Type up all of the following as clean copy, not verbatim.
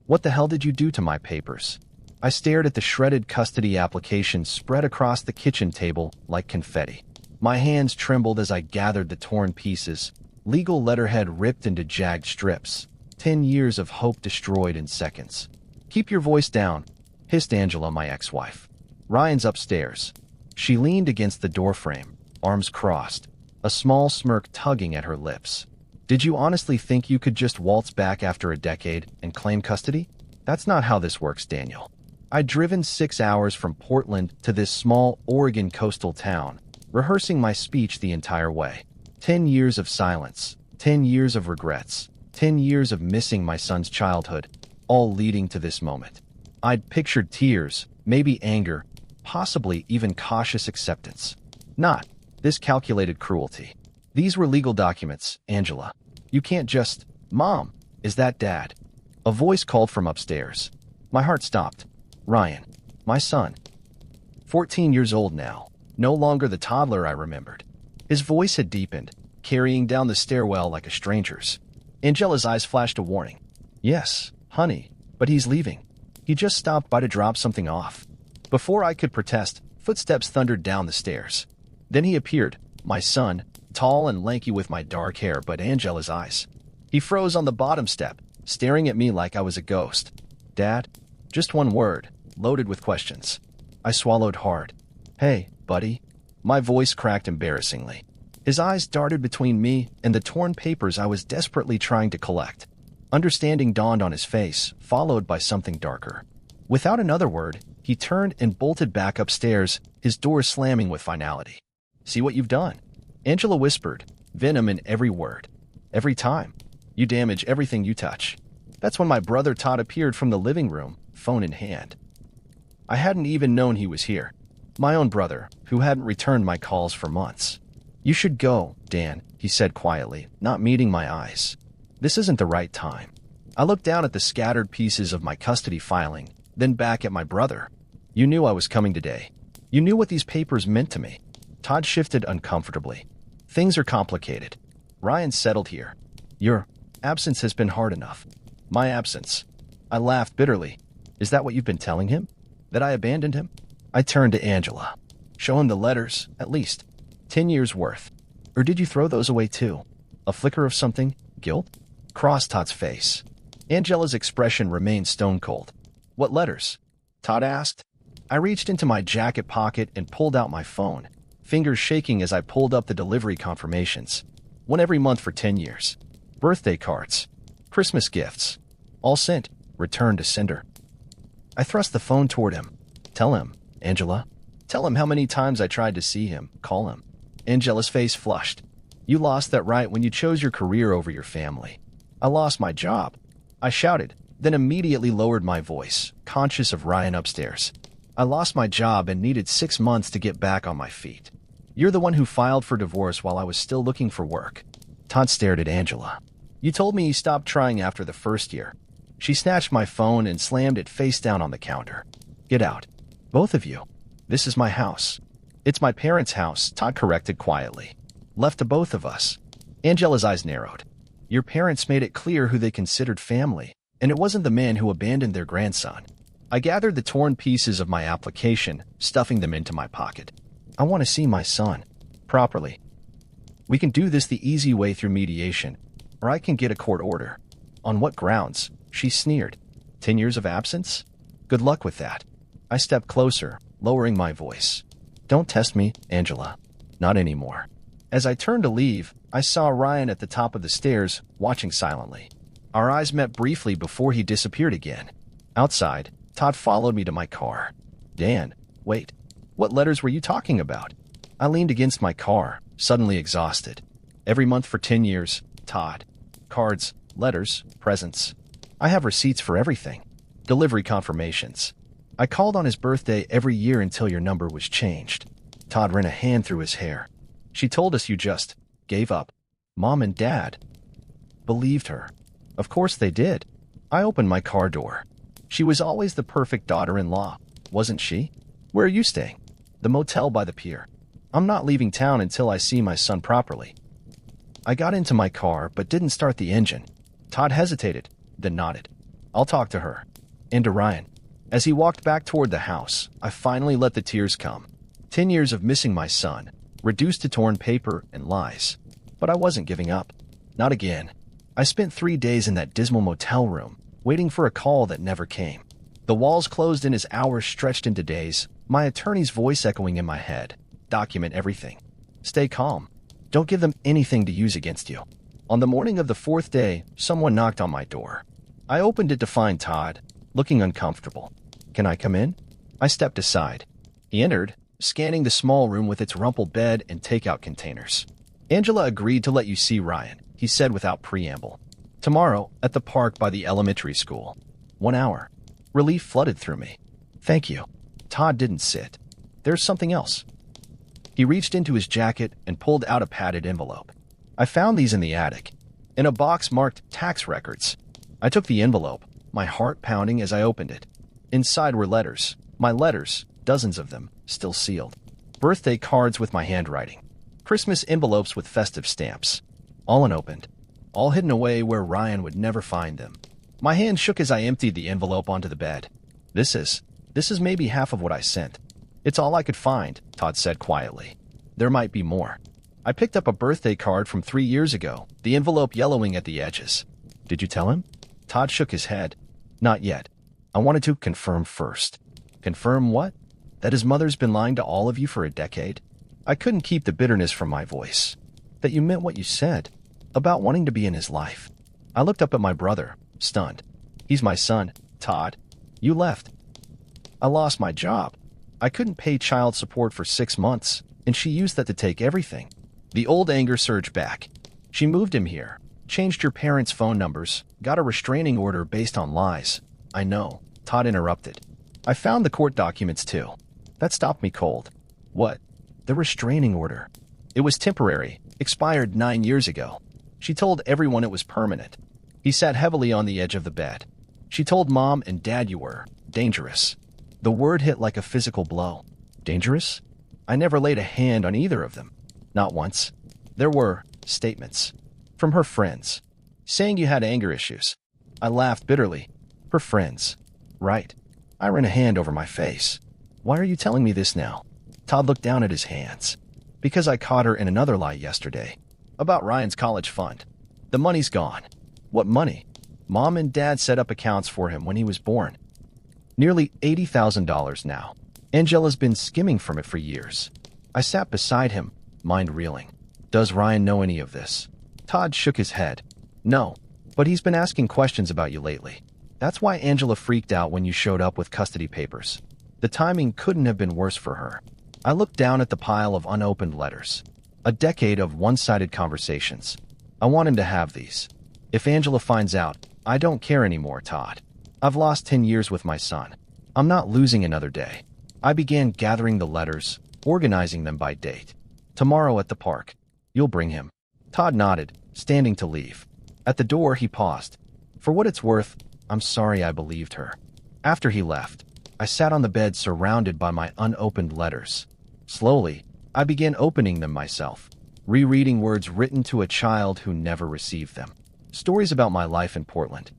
What the hell did you do to my papers? I stared at the shredded custody application spread across the kitchen table like confetti. My hands trembled as I gathered the torn pieces, legal letterhead ripped into jagged strips. 10 years of hope destroyed in seconds. Keep your voice down, hissed Angela, my ex-wife. Ryan's upstairs. She leaned against the doorframe, arms crossed, a small smirk tugging at her lips. Did you honestly think you could just waltz back after a decade and claim custody? That's not how this works, Daniel. I'd driven 6 hours from Portland to this small Oregon coastal town, rehearsing my speech the entire way. 10 years of silence, 10 years of regrets, 10 years of missing my son's childhood, all leading to this moment. I'd pictured tears, maybe anger, possibly even cautious acceptance. Not this calculated cruelty. These were legal documents, Angela. You can't just... Mom, is that Dad? A voice called from upstairs. My heart stopped. Ryan, my son. 14 years old now, no longer the toddler I remembered. His voice had deepened, carrying down the stairwell like a stranger's. Angela's eyes flashed a warning. Yes, honey, but he's leaving. He just stopped by to drop something off. Before I could protest, footsteps thundered down the stairs. Then he appeared, my son, tall and lanky with my dark hair but Angela's eyes. He froze on the bottom step, staring at me like I was a ghost. Dad? Just one word, loaded with questions. I swallowed hard. Hey, buddy. My voice cracked embarrassingly. His eyes darted between me and the torn papers I was desperately trying to collect. Understanding dawned on his face, followed by something darker. Without another word, he turned and bolted back upstairs, his door slamming with finality. See what you've done? Angela whispered, venom in every word. Every time. You damage everything you touch. That's when my brother Todd appeared from the living room, phone in hand. I hadn't even known he was here. My own brother, who hadn't returned my calls for months. You should go, Dan, he said quietly, not meeting my eyes. This isn't the right time. I looked down at the scattered pieces of my custody filing, then back at my brother. You knew I was coming today. You knew what these papers meant to me. Todd shifted uncomfortably. Things are complicated. Ryan settled here. Your absence has been hard enough. My absence. I laughed bitterly. Is that what you've been telling him? That I abandoned him? I turned to Angela. Show him the letters, at least. 10 years worth. Or did you throw those away too? A flicker of something? Guilt? Crossed Todd's face. Angela's expression remained stone cold. What letters? Todd asked. I reached into my jacket pocket and pulled out my phone, fingers shaking as I pulled up the delivery confirmations. One every month for 10 years. Birthday cards. Christmas gifts. All sent. Returned to sender. I thrust the phone toward him. Tell him, Angela. Tell him how many times I tried to see him, call him. Angela's face flushed. You lost that right when you chose your career over your family. I lost my job. I shouted, then immediately lowered my voice, conscious of Ryan upstairs. I lost my job and needed 6 months to get back on my feet. You're the one who filed for divorce while I was still looking for work. Todd stared at Angela. You told me you stopped trying after the first year. She snatched my phone and slammed it face down on the counter. Get out. Both of you. This is my house. It's my parents' house, Todd corrected quietly. Left to both of us. Angela's eyes narrowed. Your parents made it clear who they considered family, and it wasn't the man who abandoned their grandson. I gathered the torn pieces of my application, stuffing them into my pocket. I want to see my son. Properly. We can do this the easy way through mediation, or I can get a court order. On what grounds? She sneered. 10 years of absence? Good luck with that. I stepped closer, lowering my voice. Don't test me, Angela. Not anymore. As I turned to leave, I saw Ryan at the top of the stairs, watching silently. Our eyes met briefly before he disappeared again. Outside, Todd followed me to my car. Dan, wait. What letters were you talking about? I leaned against my car, suddenly exhausted. Every month for 10 years, Todd. Cards, letters, presents. I have receipts for everything. Delivery confirmations. I called on his birthday every year until your number was changed. Todd ran a hand through his hair. She told us you just gave up. Mom and Dad believed her. Of course they did. I opened my car door. She was always the perfect daughter-in-law, wasn't she? Where are you staying? The motel by the pier. I'm not leaving town until I see my son properly. I got into my car but didn't start the engine. Todd hesitated, then nodded. I'll talk to her. And to Ryan. As he walked back toward the house, I finally let the tears come. 10 years of missing my son, reduced to torn paper and lies. But I wasn't giving up. Not again. I spent 3 days in that dismal motel room, waiting for a call that never came. The walls closed in as hours stretched into days, my attorney's voice echoing in my head. Document everything. Stay calm. Don't give them anything to use against you. On the morning of the 4th day, someone knocked on my door. I opened it to find Todd, looking uncomfortable. Can I come in? I stepped aside. He entered, scanning the small room with its rumpled bed and takeout containers. Angela agreed to let you see Ryan, he said without preamble. Tomorrow, at the park by the elementary school. 1 hour. Relief flooded through me. Thank you. Todd didn't sit. There's something else. He reached into his jacket and pulled out a padded envelope. I found these in the attic, in a box marked tax records. I took the envelope, my heart pounding as I opened it. Inside were letters. My letters, dozens of them, still sealed. Birthday cards with my handwriting. Christmas envelopes with festive stamps. All unopened. All hidden away where Ryan would never find them. My hand shook as I emptied the envelope onto the bed. This is maybe half of what I sent. It's all I could find, Todd said quietly. There might be more. I picked up a birthday card from 3 years ago, the envelope yellowing at the edges. Did you tell him? Todd shook his head. Not yet. I wanted to confirm first. Confirm what? That his mother's been lying to all of you for a decade? I couldn't keep the bitterness from my voice. That you meant what you said, about wanting to be in his life. I looked up at my brother, stunned. He's my son, Todd. You left. I lost my job. I couldn't pay child support for 6 months, and she used that to take everything. The old anger surged back. She moved him here, changed your parents' phone numbers, got a restraining order based on lies. I know, Todd interrupted. I found the court documents too. That stopped me cold. What? The restraining order. It was temporary, expired 9 years ago. She told everyone it was permanent. He sat heavily on the edge of the bed. She told Mom and Dad you were dangerous. The word hit like a physical blow. Dangerous? I never laid a hand on either of them. Not once. There were statements from her friends saying you had anger issues. I laughed bitterly. Her friends. Right. I ran a hand over my face. Why are you telling me this now? Todd looked down at his hands. Because I caught her in another lie yesterday. About Ryan's college fund. The money's gone. What money? Mom and Dad set up accounts for him when he was born. Nearly $80,000 now. Angela's been skimming from it for years. I sat beside him, mind reeling. Does Ryan know any of this? Todd shook his head. No, but he's been asking questions about you lately. That's why Angela freaked out when you showed up with custody papers. The timing couldn't have been worse for her. I looked down at the pile of unopened letters. A decade of one-sided conversations. I want him to have these. If Angela finds out, I don't care anymore, Todd. I've lost 10 years with my son. I'm not losing another day. I began gathering the letters, organizing them by date. Tomorrow at the park. You'll bring him. Todd nodded, standing to leave. At the door, he paused. For what it's worth, I'm sorry I believed her. After he left, I sat on the bed surrounded by my unopened letters. Slowly, I began opening them myself, rereading words written to a child who never received them. Stories about my life in Portland.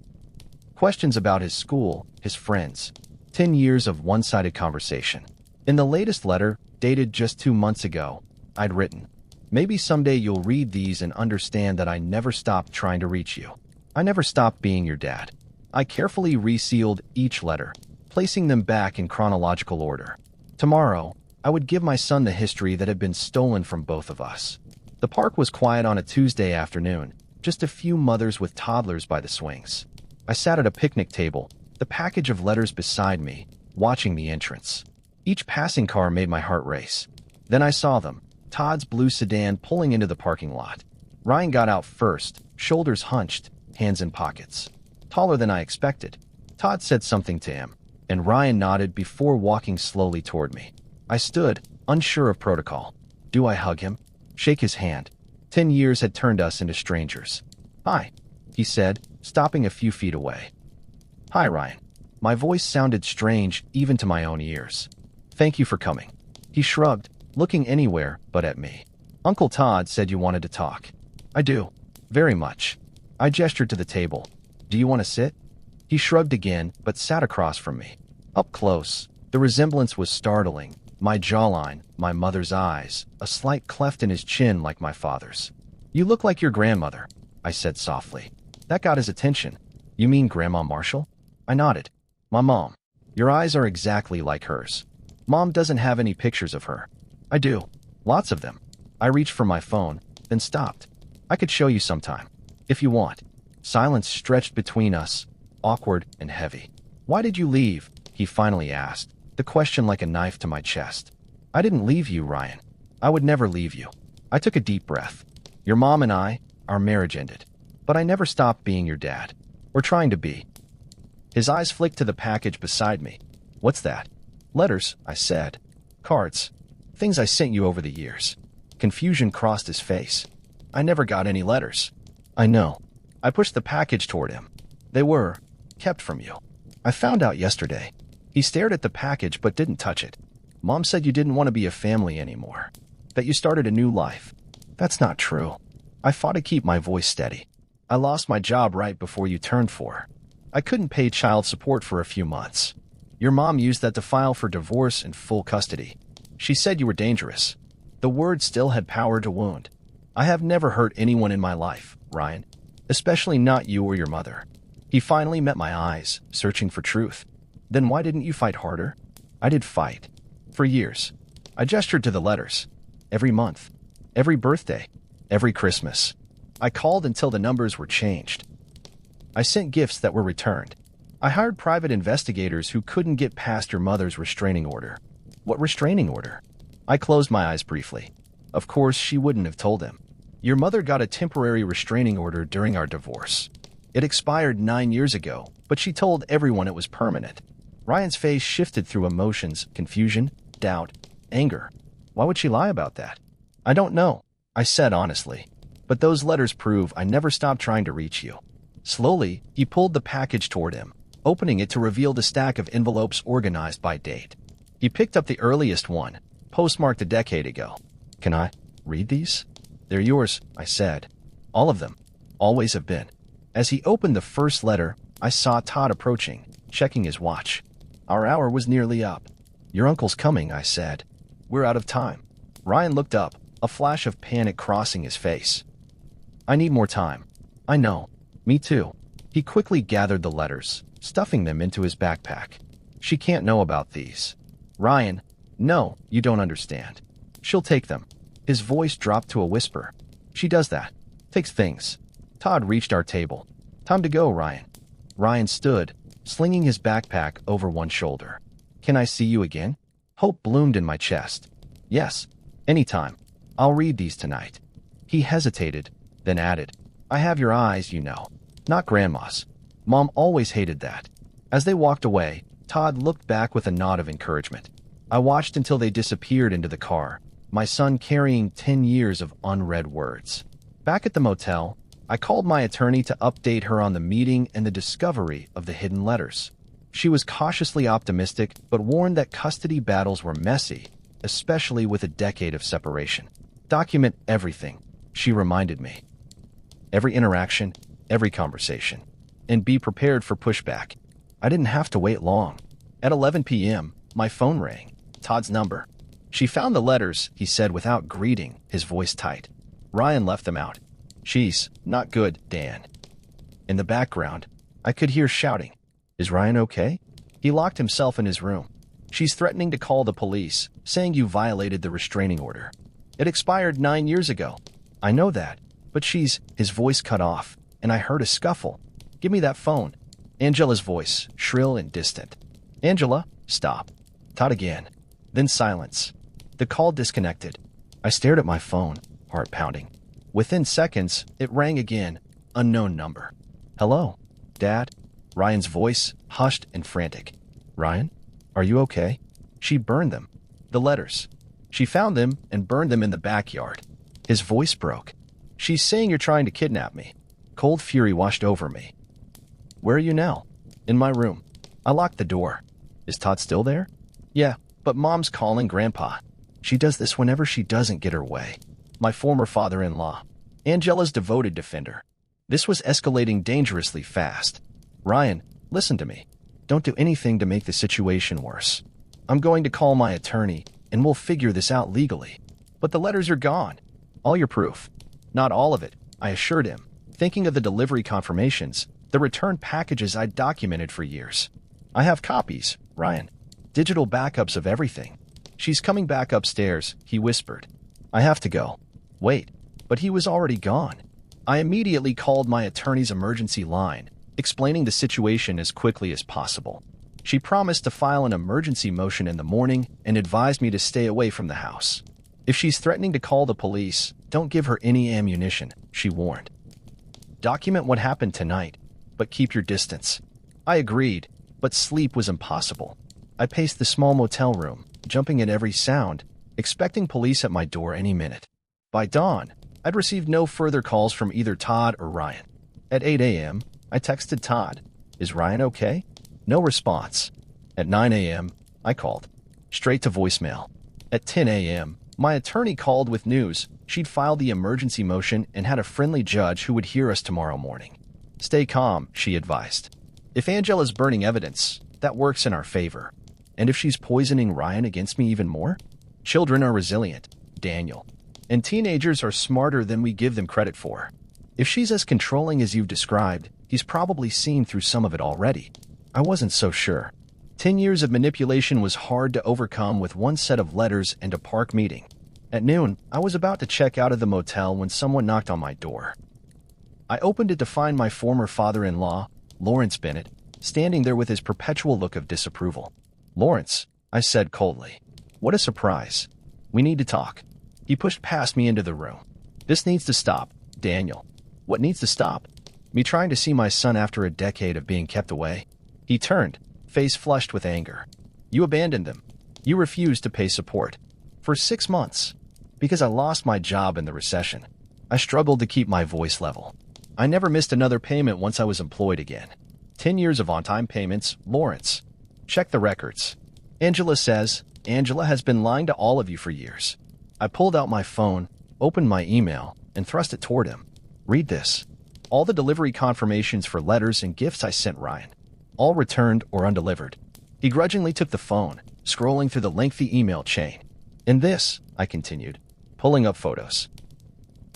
Questions about his school, his friends. 10 years of one-sided conversation. In the latest letter, dated just 2 months ago, I'd written, maybe someday you'll read these and understand that I never stopped trying to reach you. I never stopped being your dad. I carefully resealed each letter, placing them back in chronological order. Tomorrow, I would give my son the history that had been stolen from both of us. The park was quiet on a Tuesday afternoon, just a few mothers with toddlers by the swings. I sat at a picnic table, the package of letters beside me, watching the entrance. Each passing car made my heart race. Then I saw them, Todd's blue sedan pulling into the parking lot. Ryan got out first, shoulders hunched, hands in pockets. Taller than I expected. Todd said something to him, and Ryan nodded before walking slowly toward me. I stood, unsure of protocol. Do I hug him? Shake his hand? 10 years had turned us into strangers. Hi, he said, stopping a few feet away. Hi, Ryan. My voice sounded strange even to my own ears. Thank you for coming. He shrugged, looking anywhere but at me. Uncle Todd said you wanted to talk. I do. Very much. I gestured to the table. Do you want to sit? He shrugged again, but sat across from me. Up close, the resemblance was startling. My jawline, my mother's eyes, a slight cleft in his chin like my father's. "You look like your grandmother," I said softly. That got his attention. "You mean Grandma Marshall?" I nodded. "My mom. Your eyes are exactly like hers. Mom doesn't have any pictures of her." "I do. Lots of them." I reached for my phone, then stopped. "I could show you sometime, if you want." Silence stretched between us, awkward and heavy. "Why did you leave?" he finally asked, the question like a knife to my chest. "I didn't leave you, Ryan. I would never leave you." I took a deep breath. "Your mom and our marriage ended. But I never stopped being your dad. Or trying to be." His eyes flicked to the package beside me. "What's that?" "Letters," I said. "Cards. Things I sent you over the years." Confusion crossed his face. "I never got any letters." "I know." I pushed the package toward him. "They were kept from you. I found out yesterday." He stared at the package but didn't touch it. "Mom said you didn't want to be a family anymore. That you started a new life." "That's not true." I fought to keep my voice steady. "I lost my job right before you turned 4. I couldn't pay child support for a few months. Your mom used that to file for divorce and full custody. She said you were dangerous." The word still had power to wound. "I have never hurt anyone in my life, Ryan. Especially not you or your mother." He finally met my eyes, searching for truth. "Then why didn't you fight harder?" "I did fight. For years." I gestured to the letters. "Every month. Every birthday. Every Christmas. I called until the numbers were changed. I sent gifts that were returned. I hired private investigators who couldn't get past your mother's restraining order." "What restraining order?" I closed my eyes briefly. Of course, she wouldn't have told him. "Your mother got a temporary restraining order during our divorce. It expired 9 years ago, but she told everyone it was permanent." Ryan's face shifted through emotions, confusion, doubt, anger. "Why would she lie about that?" "I don't know," I said honestly. "But those letters prove I never stopped trying to reach you." Slowly, he pulled the package toward him, opening it to reveal the stack of envelopes organized by date. He picked up the earliest one, postmarked a decade ago. "Can I read these?" "They're yours," I said. "All of them. Always have been." As he opened the first letter, I saw Todd approaching, checking his watch. Our hour was nearly up. "Your uncle's coming," I said. "We're out of time." Ryan looked up, a flash of panic crossing his face. "I need more time." "I know. Me too." He quickly gathered the letters, stuffing them into his backpack. "She can't know about these." "Ryan, no, you don't understand. She'll take them." His voice dropped to a whisper. "She does that. Takes things." Todd reached our table. "Time to go, Ryan." Ryan stood, slinging his backpack over one shoulder. "Can I see you again?" Hope bloomed in my chest. "Yes, anytime. I'll read these tonight." He hesitated, then added, "I have your eyes, you know. Not Grandma's. Mom always hated that." As they walked away, Todd looked back with a nod of encouragement. I watched until they disappeared into the car, my son carrying 10 years of unread words. Back at the motel, I called my attorney to update her on the meeting and the discovery of the hidden letters. She was cautiously optimistic, but warned that custody battles were messy, especially with a decade of separation. "Document everything," she reminded me. "Every interaction, every conversation. And be prepared for pushback." I didn't have to wait long. At 11 p.m., my phone rang. Todd's number. "She found the letters," he said without greeting, his voice tight. "Ryan left them out." "She's not good, Dan." In the background, I could hear shouting. "Is Ryan okay?" He locked himself in his room. "She's threatening to call the police, saying you violated the restraining order. It expired 9 years ago." "I know that, but she's—" His voice cut off, and I heard a scuffle. "Give me that phone." Angela's voice, shrill and distant. "Angela, stop." Todd again. Then silence. The call disconnected. I stared at my phone, heart pounding. Within seconds, it rang again. Unknown number. "Hello, Dad?" Ryan's voice, hushed and frantic. "Ryan, are you okay?" "She burned them. The letters. She found them and burned them in the backyard." His voice broke. "She's saying you're trying to kidnap me." Cold fury washed over me. "Where are you now?" "In my room." I locked the door. "Is Todd still there?" "Yeah, but Mom's calling Grandpa. She does this whenever she doesn't get her way." My former father-in-law. Angela's devoted defender. This was escalating dangerously fast. "Ryan, Listen to me. Don't do anything to make the situation worse. I'm going to call my attorney, and we'll figure this out legally. But the letters are gone. All your proof. Not all of it, I assured him, thinking of the delivery confirmations, the return packages I'd documented for years. I have copies, Ryan. Digital backups of everything. She's coming back upstairs, he whispered. I have to go. Wait, but he was already gone. I immediately called my attorney's emergency line, explaining the situation as quickly as possible. She promised to file an emergency motion in the morning and advised me to stay away from the house. If she's threatening to call the police, don't give her any ammunition, she warned. Document what happened tonight, but keep your distance. I agreed, but sleep was impossible. I paced the small motel room, jumping at every sound, expecting police at my door any minute. By dawn, I'd received no further calls from either Todd or Ryan. At 8 a.m., I texted Todd, "Is Ryan okay?" No response. At 9 a.m., I called. Straight to voicemail. At 10 a.m., my attorney called with news. She'd filed the emergency motion and had a friendly judge who would hear us tomorrow morning. Stay calm, she advised. If Angela's burning evidence, that works in our favor. And if she's poisoning Ryan against me even more? Children are resilient, Daniel. And teenagers are smarter than we give them credit for. If she's as controlling as you've described, he's probably seen through some of it already. I wasn't so sure. 10 years of manipulation was hard to overcome with one set of letters and a park meeting. At noon, I was about to check out of the motel when someone knocked on my door. I opened it to find my former father-in-law, Lawrence Bennett, standing there with his perpetual look of disapproval. "Lawrence," I said coldly. "What a surprise. We need to talk." He pushed past me into the room. "This needs to stop, Daniel." "What needs to stop?" "Me trying to see my son after a decade of being kept away." He turned, face flushed with anger. "You abandoned them. You refused to pay support. For 6 months. Because I lost my job in the recession. I struggled to keep my voice level. I never missed another payment once I was employed again. 10 years of on-time payments, Lawrence. Check the records. Angela says Angela has been lying to all of you for years." I pulled out my phone, opened my email, and thrust it toward him. "Read this. All the delivery confirmations for letters and gifts I sent Ryan. All returned or undelivered." He grudgingly took the phone, scrolling through the lengthy email chain. "And this," I continued, pulling up photos.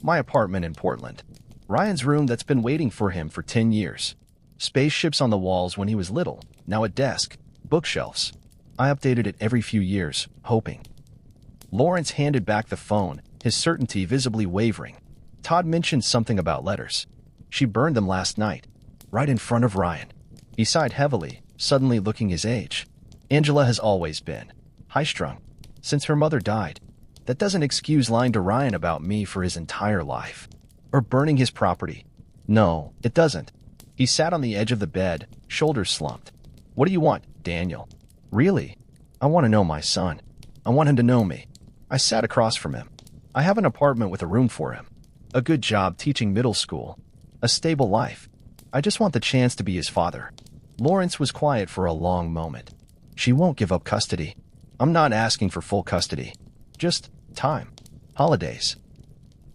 "My apartment in Portland. Ryan's room that's been waiting for him for 10 years. Spaceships on the walls when he was little, now a desk, bookshelves. I updated it every few years, hoping." Lawrence handed back the phone, his certainty visibly wavering. "Todd mentioned something about letters. She burned them last night, right in front of Ryan." He sighed heavily, suddenly looking his age. "Angela has always been high-strung. Since her mother died. That doesn't excuse lying to Ryan about me for his entire life. Or burning his property. No, it doesn't." He sat on the edge of the bed, shoulders slumped. "What do you want, Daniel?" "Really? I want to know my son. I want him to know me." I sat across from him. "I have an apartment with a room for him. A good job teaching middle school. A stable life. I just want the chance to be his father." Lawrence was quiet for a long moment. "She won't give up custody. I'm not asking for full custody. Just time. Holidays.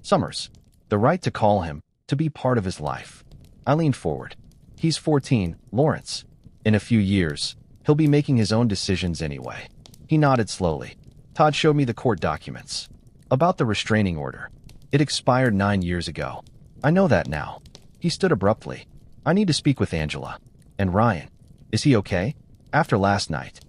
Summers. The right to call him, to be part of his life." I leaned forward. "He's 14, Lawrence. In a few years, he'll be making his own decisions anyway." He nodded slowly. "Todd showed me the court documents. About the restraining order. It expired 9 years ago. I know that now." He stood abruptly. "I need to speak with Angela. And Ryan. Is he okay? After last night."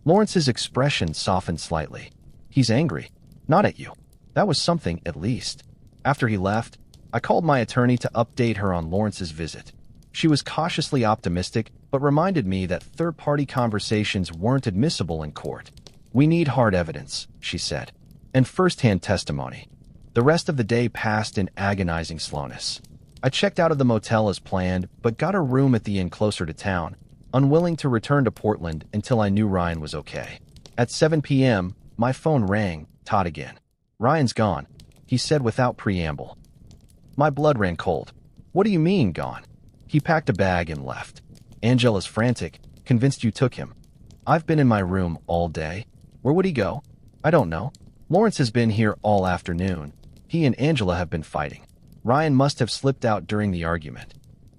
Lawrence's expression softened slightly. "He's angry. Not at you. That was something, at least." After he left, I called my attorney to update her on Lawrence's visit. She was cautiously optimistic, but reminded me that third-party conversations weren't admissible in court. "We need hard evidence," she said, "and first-hand testimony." The rest of the day passed in agonizing slowness. I checked out of the motel as planned, but got a room at the inn closer to town, unwilling to return to Portland until I knew Ryan was okay. At 7 p.m., my phone rang, Todd again. "Ryan's gone," he said without preamble. My blood ran cold. "What do you mean, gone?" He packed a bag and left. "Angela's frantic, convinced you took him." "I've been in my room all day." "Where would he go?" "I don't know. Lawrence has been here all afternoon. He and Angela have been fighting. Ryan must have slipped out during the argument."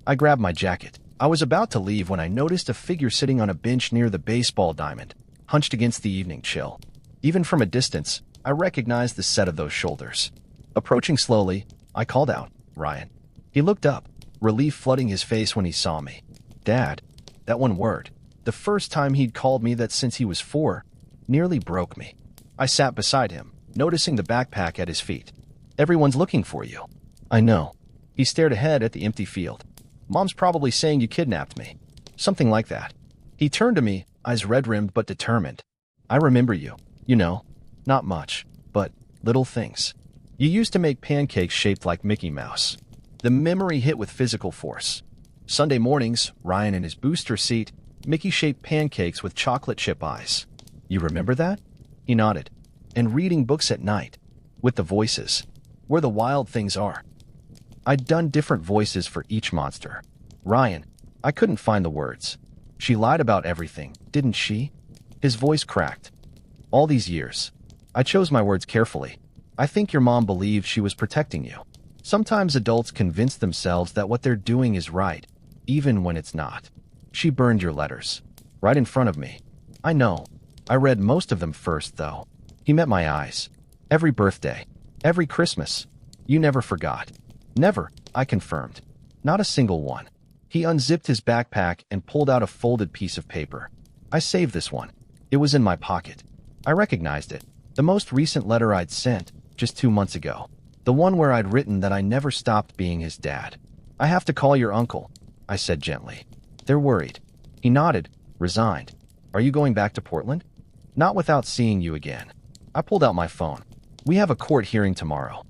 I grabbed my jacket. I was about to leave when I noticed a figure sitting on a bench near the baseball diamond, hunched against the evening chill. Even from a distance, I recognized the set of those shoulders. Approaching slowly, I called out, "Ryan." He looked up, relief flooding his face when he saw me. "Dad." That one word, the first time he'd called me that since he was 4, nearly broke me. I sat beside him, noticing the backpack at his feet. "Everyone's looking for you." "I know." He stared ahead at the empty field. "Mom's probably saying you kidnapped me." Something like that. He turned to me, eyes red-rimmed but determined. "I remember you. You know, not much, but little things. You used to make pancakes shaped like Mickey Mouse." The memory hit with physical force. Sunday mornings, Ryan in his booster seat, Mickey-shaped pancakes with chocolate chip eyes. "You remember that?" He nodded. "And reading books at night, with the voices, where the wild things are." I'd done different voices for each monster. "Ryan." I couldn't find the words. "She lied about everything, didn't she?" His voice cracked. "All these years. I chose my words carefully. I think your mom believed she was protecting you. Sometimes adults convince themselves that what they're doing is right, even when it's not. She burned your letters. Right in front of me. I know. I read most of them first, though." He met my eyes. "Every birthday. Every Christmas. You never forgot." "Never," I confirmed. "Not a single one." He unzipped his backpack and pulled out a folded piece of paper. "I saved this one. It was in my pocket." I recognized it. The most recent letter I'd sent, just 2 months ago. The one where I'd written that I never stopped being his dad. "I have to call your uncle," I said gently. "They're worried." He nodded, resigned. "Are you going back to Portland?" "Not without seeing you again." I pulled out my phone. "We have a court hearing tomorrow."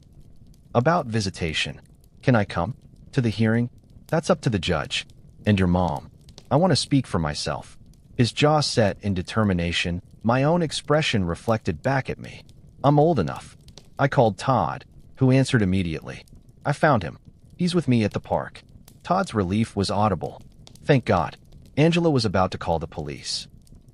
"About visitation. Can I come?" "To the hearing?" "That's up to the judge. And your mom." "I want to speak for myself." His jaw set in determination. My own expression reflected back at me. "I'm old enough." I called Todd, who answered immediately. "I found him. He's with me at the park." Todd's relief was audible. "Thank God." Angela was about to call the police.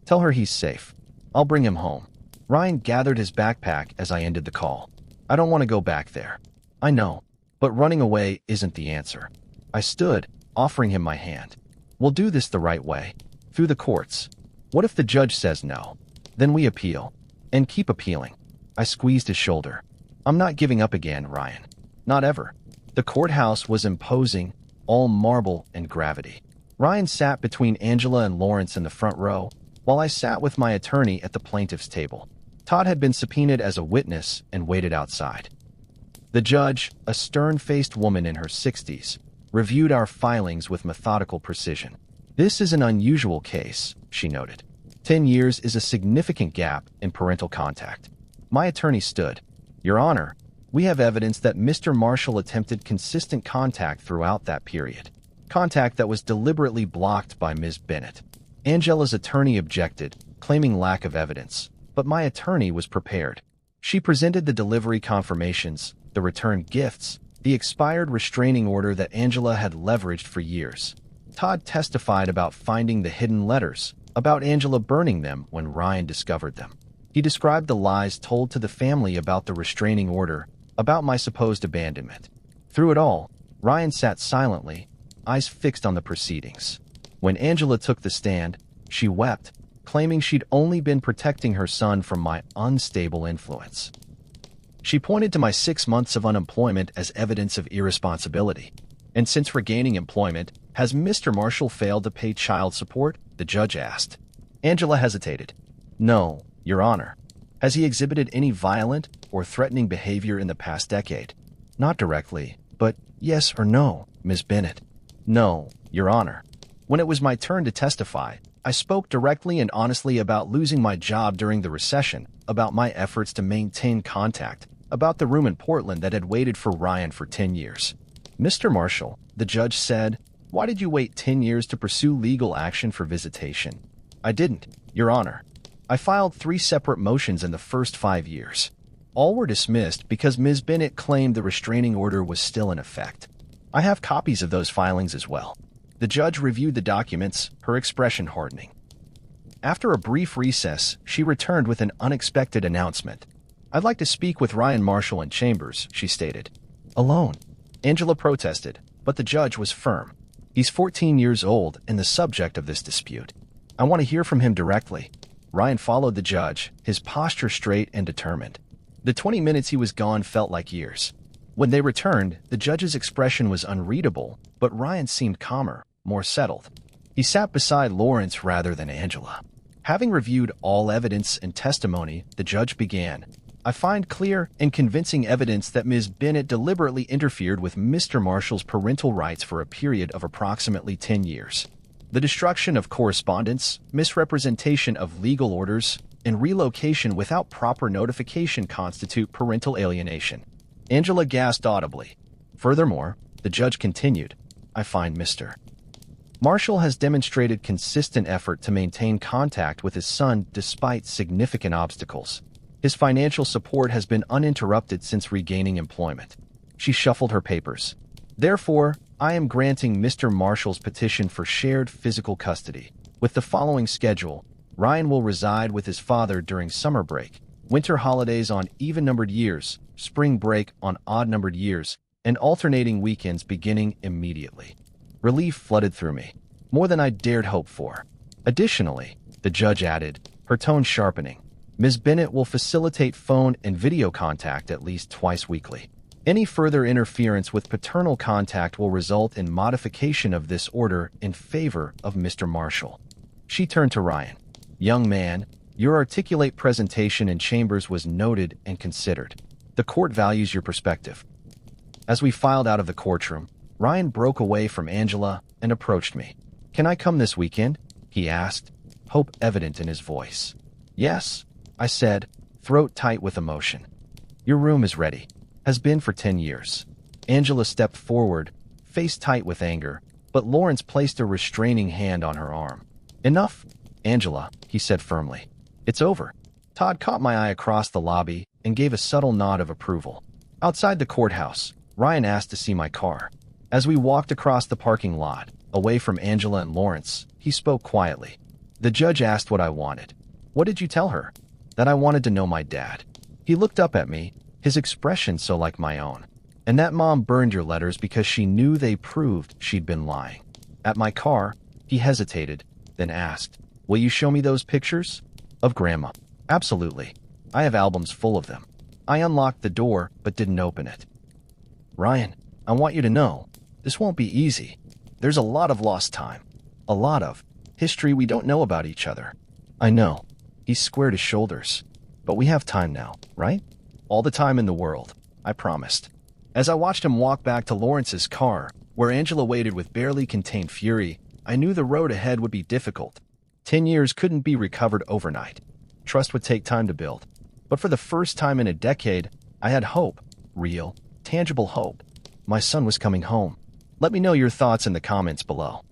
"Tell her he's safe. I'll bring him home." Ryan gathered his backpack as I ended the call. "I don't want to go back there." "I know. But running away isn't the answer." I stood, offering him my hand. "We'll do this the right way. Through the courts. What if the judge says no? Then we appeal. And keep appealing." I squeezed his shoulder. "I'm not giving up again, Ryan. Not ever." The courthouse was imposing, all marble and gravity. Ryan sat between Angela and Lawrence in the front row, while I sat with my attorney at the plaintiff's table. Todd had been subpoenaed as a witness and waited outside. The judge, a stern-faced woman in her 60s, reviewed our filings with methodical precision. "This is an unusual case," she noted. 10 years is a significant gap in parental contact." My attorney stood. "Your Honor, we have evidence that Mr. Marshall attempted consistent contact throughout that period. Contact that was deliberately blocked by Ms. Bennett." Angela's attorney objected, claiming lack of evidence, but my attorney was prepared. She presented the delivery confirmations, the returned gifts, the expired restraining order that Angela had leveraged for years. Todd testified about finding the hidden letters, about Angela burning them when Ryan discovered them. He described the lies told to the family about the restraining order, about my supposed abandonment. Through it all, Ryan sat silently, eyes fixed on the proceedings. When Angela took the stand, she wept, claiming she'd only been protecting her son from my unstable influence. She pointed to my 6 months of unemployment as evidence of irresponsibility. "And since regaining employment, has Mr. Marshall failed to pay child support?" the judge asked. Angela hesitated. "No, Your Honor." "Has he exhibited any violent or threatening behavior in the past decade?" "Not directly, but yes or no, Ms. Bennett." "No, Your Honor." When it was my turn to testify, I spoke directly and honestly about losing my job during the recession, about my efforts to maintain contact, about the room in Portland that had waited for Ryan for 10 years. "Mr. Marshall," the judge said, "why did you wait 10 years to pursue legal action for visitation?" "I didn't, Your Honor. I filed 3 separate motions in the first 5 years. All were dismissed because Ms. Bennett claimed the restraining order was still in effect. I have copies of those filings as well." The judge reviewed the documents, her expression hardening. After a brief recess, she returned with an unexpected announcement. "I'd like to speak with Ryan Marshall in chambers," she stated. "Alone?" Angela protested, but the judge was firm. He's 14 years old and the subject of this dispute. I want to hear from him directly. Ryan followed the judge, his posture straight and determined. The 20 minutes he was gone felt like years. When they returned, the judge's expression was unreadable, but Ryan seemed calmer, more settled. He sat beside Lawrence rather than Angela. Having reviewed all evidence and testimony, the judge began. I find clear and convincing evidence that Ms. Bennett deliberately interfered with Mr. Marshall's parental rights for a period of approximately 10 years. The destruction of correspondence, misrepresentation of legal orders, and relocation without proper notification constitute parental alienation. Angela gasped audibly. Furthermore, the judge continued, I find Mr. Marshall has demonstrated consistent effort to maintain contact with his son despite significant obstacles. His financial support has been uninterrupted since regaining employment. She shuffled her papers. Therefore, I am granting Mr. Marshall's petition for shared physical custody. With the following schedule, Ryan will reside with his father during summer break, winter holidays on even-numbered years, spring break on odd-numbered years, and alternating weekends beginning immediately. Relief flooded through me, more than I dared hope for. Additionally, the judge added, her tone sharpening, Ms. Bennett will facilitate phone and video contact at least twice weekly. Any further interference with paternal contact will result in modification of this order in favor of Mr. Marshall. She turned to Ryan. Young man, your articulate presentation in chambers was noted and considered. The court values your perspective. As we filed out of the courtroom, Ryan broke away from Angela and approached me. Can I come this weekend? He asked, hope evident in his voice. Yes, I said, throat tight with emotion. Your room is ready. Has been for 10 years. Angela stepped forward, face tight with anger, but Lawrence placed a restraining hand on her arm. Enough, Angela, he said firmly. It's over. Todd caught my eye across the lobby and gave a subtle nod of approval. Outside the courthouse, Ryan asked to see my car. As we walked across the parking lot, away from Angela and Lawrence, he spoke quietly. The judge asked what I wanted. What did you tell her? That I wanted to know my dad. He looked up at me, his expression so like my own. And that mom burned your letters because she knew they proved she'd been lying. At my car, he hesitated, then asked, will you show me those pictures? Of Grandma. Absolutely. I have albums full of them. I unlocked the door, but didn't open it. Ryan, I want you to know, this won't be easy. There's a lot of lost time. A lot of history we don't know about each other. I know. He squared his shoulders. But we have time now, right? All the time in the world, I promised. As I watched him walk back to Lawrence's car, where Angela waited with barely contained fury, I knew the road ahead would be difficult. 10 years couldn't be recovered overnight. Trust would take time to build. But for the first time in a decade, I had hope. Real, tangible hope. My son was coming home. Let me know your thoughts in the comments below.